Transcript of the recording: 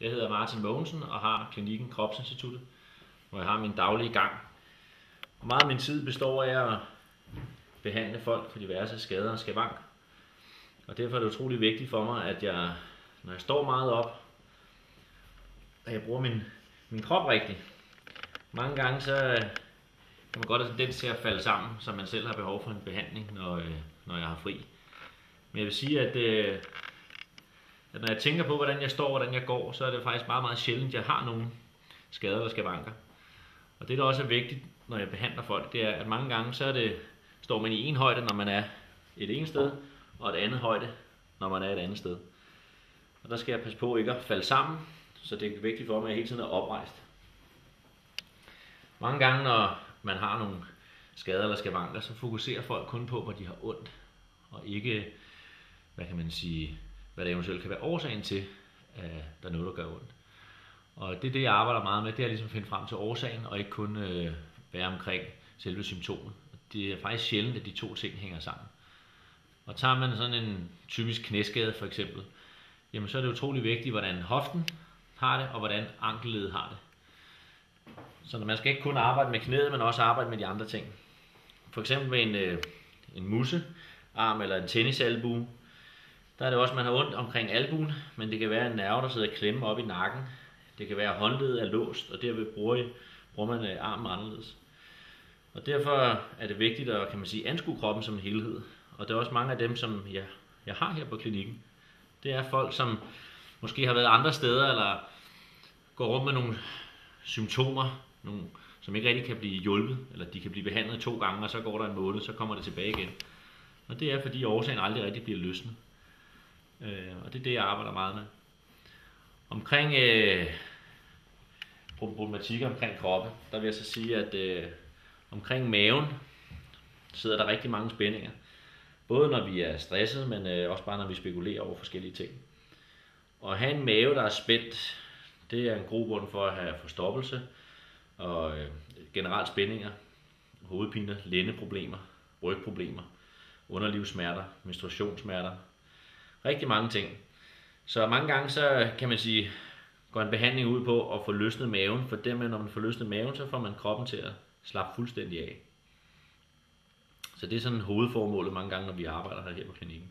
Jeg hedder Martin Mogensen og har klinikken Kropsinstituttet, hvor jeg har min daglige gang. Og meget af min tid består af at behandle folk for diverse skader og skavank. Og derfor er det utrolig vigtigt for mig, at jeg, når jeg står meget op, at jeg bruger min krop rigtigt. Mange gange så kan man godt have tendens til at falde sammen, så man selv har behov for en behandling, når jeg har fri. Men jeg vil sige, at når jeg tænker på, hvordan jeg står og hvordan jeg går, så er det faktisk meget, meget sjældent, at jeg har nogle skader eller skavanker. Og det, der også er vigtigt, når jeg behandler folk, det er, at mange gange så står man i en højde, når man er et ene sted, og et andet højde, når man er et andet sted. Og der skal jeg passe på ikke at falde sammen, så det er vigtigt for mig, at jeg hele tiden er oprejst. Mange gange, når man har nogle skader eller skavanker, så fokuserer folk kun på, hvor de har ondt, og ikke, hvad det eventuelt kan være årsagen til, at der er noget, der gør ondt. Og det er det, jeg arbejder meget med, det er ligesom at finde frem til årsagen, og ikke kun være omkring selve symptomet. Det er faktisk sjældent, at de to ting hænger sammen. Og tager man sådan en typisk knæskade for eksempel, jamen så er det utrolig vigtigt, hvordan hoften har det, og hvordan ankelledet har det. Så man skal ikke kun arbejde med knæet, men også arbejde med de andre ting. For eksempel med en musearm eller en tennisalbue, der er det også, at man har ondt omkring albuen, men det kan være en nerve, der sidder og klemmer op i nakken. Det kan være, at håndledet er låst, og derved bruger man armen anderledes. Og derfor er det vigtigt at anskue kroppen som en helhed. Og det er også mange af dem, som jeg har her på klinikken. Det er folk, som måske har været andre steder, eller går rundt med nogle symptomer, som ikke rigtig kan blive hjulpet, eller de kan blive behandlet 2 gange, og så går der en måned, så kommer det tilbage igen. Og det er, fordi årsagen aldrig rigtig bliver løsnet. Og det er det, jeg arbejder meget med. Omkring problematikker omkring kroppen, der vil jeg så sige, at omkring maven sidder der rigtig mange spændinger. Både når vi er stresset, men også bare når vi spekulerer over forskellige ting. Og at have en mave, der er spændt, det er en grobund for at have forstoppelse og generelt spændinger, hovedpiner, lændeproblemer, rygproblemer, underlivssmerter, menstruationssmerter, rigtig mange ting. Så mange gange så kan man sige, går en behandling ud på at få løsnet maven, for dermed når man får løsnet maven, så får man kroppen til at slappe fuldstændig af. Så det er sådan hovedformålet mange gange, når vi arbejder her på klinikken.